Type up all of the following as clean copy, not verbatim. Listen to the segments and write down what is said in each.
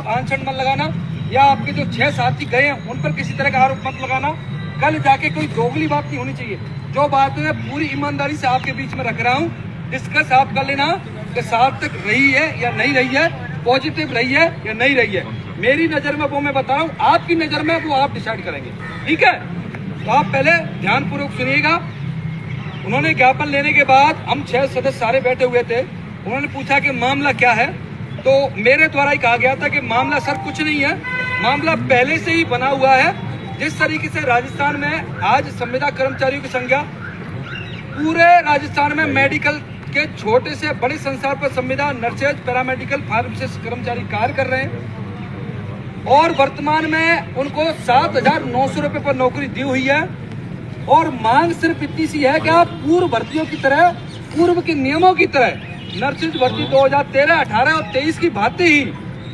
आप अनशन मत लगाना, या आपके जो 6 साथी गए हैं उन पर किसी तरह का आरोप मत लगाना। कल जाके कोई दोगली बात नहीं होनी चाहिए। जो बात है पूरी ईमानदारी से आपके बीच में रख रहा हूँ, डिस्कस आप कर लेना कि सार्थक रही है या नहीं रही है, पॉजिटिव रही है या नहीं रही है। मेरी नजर में वो मैं बता रहा हूँ, आपकी नजर में वो आप डिसाइड करेंगे, ठीक है। तो आप पहले ध्यानपूर्वक सुनिएगा। उन्होंने ज्ञापन लेने के बाद हम 6 सदस्य सारे बैठे हुए थे। उन्होंने पूछा कि मामला क्या है, तो मेरे द्वारा ही कहा गया था कि मामला सर कुछ नहीं है, मामला पहले से ही बना हुआ है। जिस तरीके से राजस्थान में आज संविदा कर्मचारियों की संख्या पूरे राजस्थान में मेडिकल के छोटे से बड़े संस्थान पर संविदा, नर्सेज, पैरामेडिकल, फार्मासिस्ट कर्मचारी कार्य कर रहे हैं और वर्तमान में उनको 7,900 रुपए पर नौकरी दी हुई है। और मांग सिर्फ इतनी सी है कि आप पूर्व भर्तियों की तरह, पूर्व के नियमों की तरह नर्सेज भर्ती 2013, 18 और 23 की भांति ही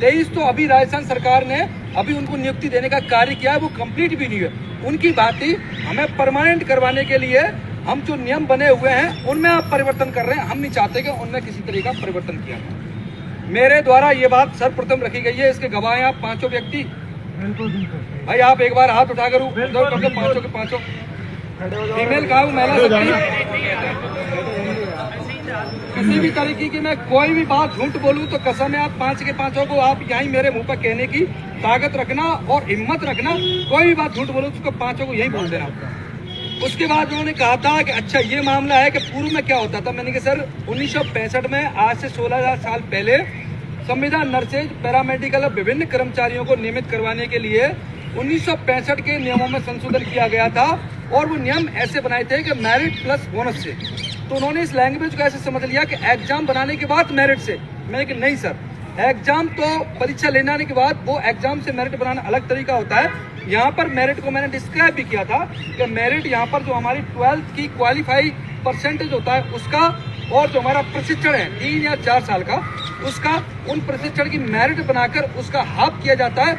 23 तो अभी राजस्थान सरकार ने अभी उनको नियुक्ति देने का कार्य किया है, वो कंप्लीट भी नहीं है। उनकी भांति हमें परमानेंट करवाने के लिए हम जो नियम बने हुए हैं उनमें आप परिवर्तन कर रहे हैं। हम नहीं चाहते कि उनमें किसी तरह का परिवर्तन किया जाए। मेरे द्वारा ये बात सर्वप्रथम रखी गई है, इसके गवाह हैं आप पांचों व्यक्ति। भाई आप एक बार हाथ उठाकर पांचों के पांचों फीमेल का महिला किसी भी तरीके की मैं कोई भी बात झूठ बोलूं तो कसम है आप 5 के 5 को आप यहीं मेरे मुंह पर कहने की ताकत रखना और हिम्मत रखना। कोई भी बात झूठ बोलूं तो 5 को यही बोल देना। उसके बाद उन्होंने कहा था कि अच्छा ये मामला है कि पूर्व में क्या होता था। मैंने कहा सर 1965 में आज से 16,000 साल पहले संविदा, नर्सेज, पैरामेडिकल और विभिन्न कर्मचारियों को नियमित करवाने के लिए 1965 के नियमों में संशोधन किया गया था और वो नियम ऐसे बनाए थे कि मेरिट प्लस बोनस से। तो उन्होंने इस लैंग्वेज को ऐसे समझ लिया कि एग्जाम बनाने के बाद मेरिट से। मैंने कहा नहीं सर, एग्जाम तो परीक्षा लेने आने के बाद, वो एग्जाम से मेरिट बनाना अलग तरीका होता है। यहाँ पर मेरिट को मैंने डिस्क्राइब भी किया था कि मेरिट यहाँ पर जो हमारी 12th की क्वालिफाई परसेंटेज होता है उसका, और जो हमारा प्रशिक्षण है 3 या 4 साल का उसका, उन प्रशिक्षण की मेरिट बनाकर उसका हाफ किया जाता है।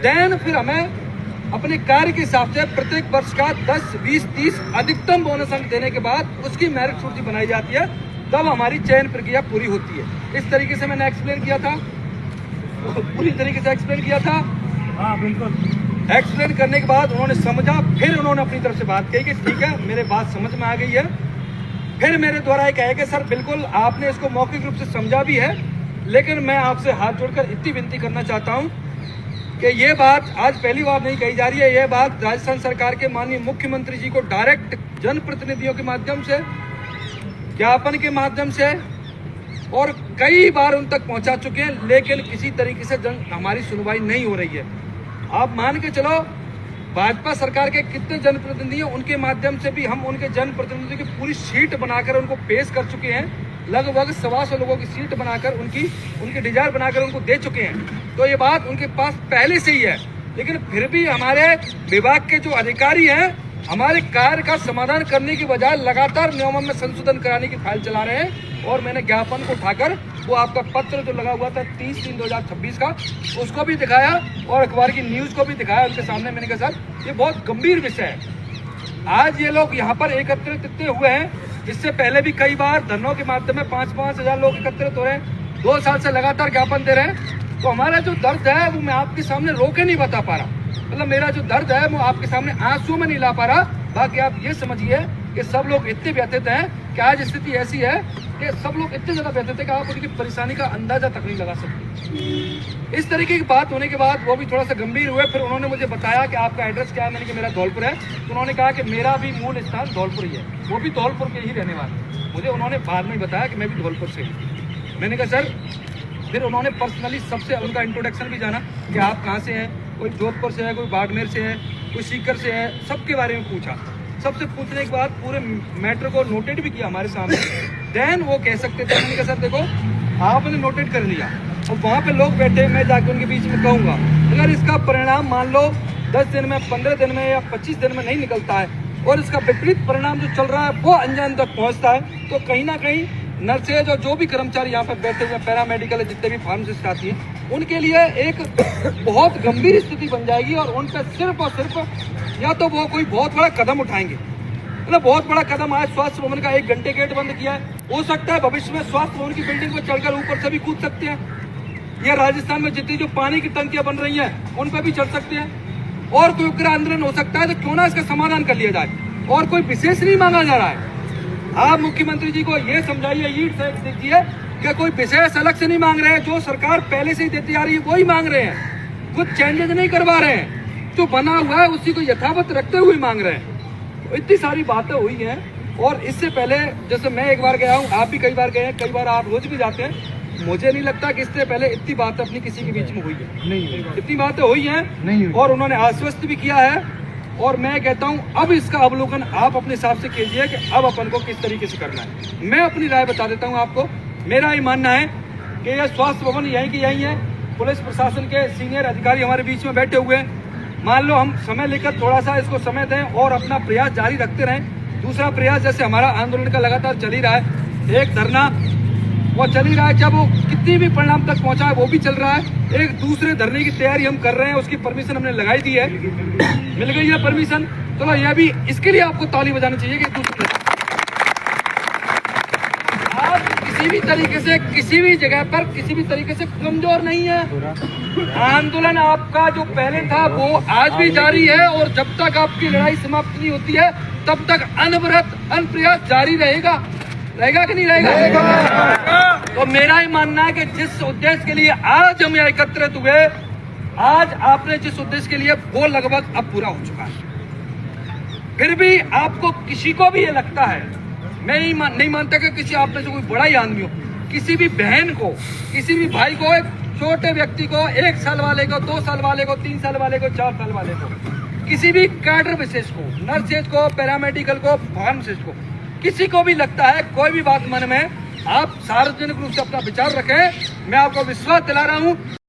देन फिर हमें अपने कार्य के हिसाब से प्रत्येक वर्ष का 10, 20, 30 अधिकतम बोनस अंक देने के बाद उसकी मेरिट सूची बनाई जाती है, तब हमारी चयन प्रक्रिया पूरी होती है। इस तरीके से मैंने एक्सप्लेन किया था, पूरी तरीके से एक्सप्लेन किया था। हाँ बिल्कुल। एक्सप्लेन करने के बाद उन्होंने समझा, फिर उन्होंने अपनी तरफ से बात कही कि ठीक है मेरे बात समझ में आ गई है। फिर मेरे द्वारा ये कहा कि सर बिल्कुल आपने इसको मौखिक रूप से समझा भी है, लेकिन मैं आपसे हाथ जोड़कर इतनी विनती करना चाहता हूँ कि ये बात आज पहली बार नहीं कही जा रही है। ये बात राजस्थान सरकार के माननीय मुख्यमंत्री जी को डायरेक्ट जनप्रतिनिधियों के माध्यम से, ज्ञापन के माध्यम से और कई बार उन तक पहुंचा चुके हैं, लेकिन किसी तरीके से हमारी सुनवाई नहीं हो रही है। आप मान के चलो भाजपा सरकार के कितने जनप्रतिनिधि हैं, उनके माध्यम से भी हम उनके जनप्रतिनिधियों की पूरी शीट बनाकर उनको पेश कर चुके हैं। लगभग 125 लोगों की सीट बनाकर उनकी डिजायर बनाकर उनको दे चुके हैं। तो ये बात उनके पास पहले से ही है, लेकिन फिर भी हमारे विभाग के जो अधिकारी हैं हमारे कार्य का समाधान करने की बजाय लगातार नियमों में संशोधन कराने की फाइल चला रहे हैं। और मैंने ज्ञापन को उठाकर वो आपका पत्र जो लगा हुआ था 30/3/2026 का, उसको भी दिखाया और अखबार की न्यूज को भी दिखाया उनके सामने। मैंने कहा सर ये बहुत गंभीर विषय है। आज ये लोग यहाँ पर एकत्रित इतने हुए हैं, इससे पहले भी कई बार धरनों के माध्यम में 5-5 हजार लोग एकत्रित हो रहे हैं, 2 साल से लगातार ज्ञापन दे रहे हैं। तो हमारा जो दर्द है वो मैं आपके सामने रोके नहीं बता पा रहा, मतलब मेरा जो दर्द है वो आपके सामने आंसू में नहीं ला पा रहा। बाकी आप ये समझिए कि सब लोग इतने व्यथित हैं कि आज स्थिति ऐसी है कि सब लोग इतने ज्यादा व्यथित है कि आप उनकी परेशानी का अंदाजा तक नहीं लगा सकते। इस तरीके की बात होने के बाद वो भी थोड़ा सा गंभीर हुए। फिर उन्होंने मुझे बताया कि आपका एड्रेस क्या है। मैंने कहा मेरा धौलपुर है। तो उन्होंने कहा कि मेरा भी मूल स्थान धौलपुर ही है, वो भी धौलपुर के ही रहने वाले। मुझे उन्होंने बाद में बताया कि मैं भी धौलपुर से हूँ। मैंने कहा सर, फिर उन्होंने पर्सनली सबसे उनका इंट्रोडक्शन भी जाना कि आप कहाँ से हैं, कोई जोधपुर से है, कोई बाड़मेर से है, कोई सीकर से है, सबके बारे में पूछा। सबसे पूछने के बाद पूरे मैटर को नोटेड भी किया हमारे सामने। देन वो कह सकते थे, मैंने कहा सर देखो आपने नोटेड कर लिया और वहाँ पे लोग बैठे, मैं जाके उनके बीच में कहूँगा अगर इसका परिणाम मान लो 10 दिन में, 15 दिन में या 25 दिन में नहीं निकलता है और इसका विपरीत परिणाम जो चल रहा है वो अंजाम तक पहुँचता है, तो कहीं ना कहीं नर्सेज और जो भी कर्मचारी यहाँ पर बैठे हुए पैरामेडिकल जितने भी फार्मासिस्ट आती हैं उनके लिए एक बहुत गंभीर स्थिति बन जाएगी। और उन पर सिर्फ और सिर्फ या तो वो कोई बहुत बड़ा कदम उठाएंगे, मतलब बहुत बड़ा कदम। आज स्वास्थ्य भवन का 1 घंटे गेट बंद किया है, हो सकता है भविष्य में स्वास्थ्य भवन की बिल्डिंग पर चढ़कर ऊपर से भी कूद सकते हैं। या राजस्थान में जितनी जो पानी की टंकियां बन रही हैं उन पर भी चल सकते हैं। और कोई उग्र आंदोलन हो सकता है तो क्यों ना इसका समाधान कर लिया जाए। और कोई विशेष नहीं मांगा जा रहा है। आप मुख्यमंत्री जी को ये समझाइए, ईट से दीजिए कि कोई विशेष अलग से नहीं मांग रहे हैं। जो सरकार पहले से ही देती आ रही है वही मांग रहे हैं, कुछ चेंजेस नहीं करवा रहे हैं। जो बना हुआ है उसी को यथावत रखते हुए मांग रहे हैं। तो इतनी सारी बातें हुई हैं। और इससे पहले जैसे मैं एक बार गया हूँ, आप भी कई बार गए हैं, कई बार आप रोज भी जाते हैं। मुझे नहीं लगता कि इससे पहले इतनी बातें अपनी किसी के बीच में हुई है। नहीं, इतनी बातें हुई हैं नहीं। और उन्होंने आश्वस्त भी किया है। और मैं कहता हूं अब इसका अवलोकन आप अपने हिसाब से कीजिए कि अब अपन को किस तरीके से करना है। मैं अपनी राय बता देता हूं आपको। मेरा ये मानना है कि यह स्वास्थ्य भवन यहीं की यहीं है। पुलिस प्रशासन के सीनियर अधिकारी हमारे बीच में बैठे हुए हैं। मान लो हम समय लेकर थोड़ा सा इसको समय दें और अपना प्रयास जारी रखते रहें। दूसरा प्रयास जैसे हमारा आंदोलन का लगातार चल ही रहा है, एक धरना वो चल ही रहा है, चाहे वो कितनी भी परिणाम तक पहुंचा है वो भी चल रहा है। एक दूसरे धरने की तैयारी हम कर रहे हैं, उसकी परमिशन हमने लगाई दी है, मिल गई है परमिशन। तो यह भी इसके लिए आपको ताली बजानी चाहिए कि दूसरे आप किसी भी तरीके से किसी भी जगह पर किसी भी तरीके से कमजोर नहीं है। आंदोलन आपका जो पहले था वो आज भी जारी है और जब तक आपकी लड़ाई समाप्त नहीं होती है तब तक अनवरत अनप्रयास जारी रहेगा। रहेगा कि नहीं रहेगा? तो मेरा ही मानना है कि जिस उद्देश्य के लिए आज हम यहाँ एकत्रित हुए, आज आपने जिस उद्देश्य के लिए वो लगभग अब पूरा हो चुका है। फिर भी आपको किसी को भी ये लगता है, मैं नहीं मानता कि किसी आप में से कोई बड़ा ही आदमी हो, किसी भी बहन को, किसी भी भाई को, एक छोटे व्यक्ति को, 1 साल वाले को, 2 साल वाले को, 3 साल वाले को, 4 साल वाले को, किसी भी कैडर विशेष को, नर्सेज को, पैरामेडिकल को, फार्मासिस्ट को, किसी को भी लगता है कोई भी बात मन में, आप सार्वजनिक रूप से अपना विचार रखें। मैं आपको विश्वास दिला रहा हूं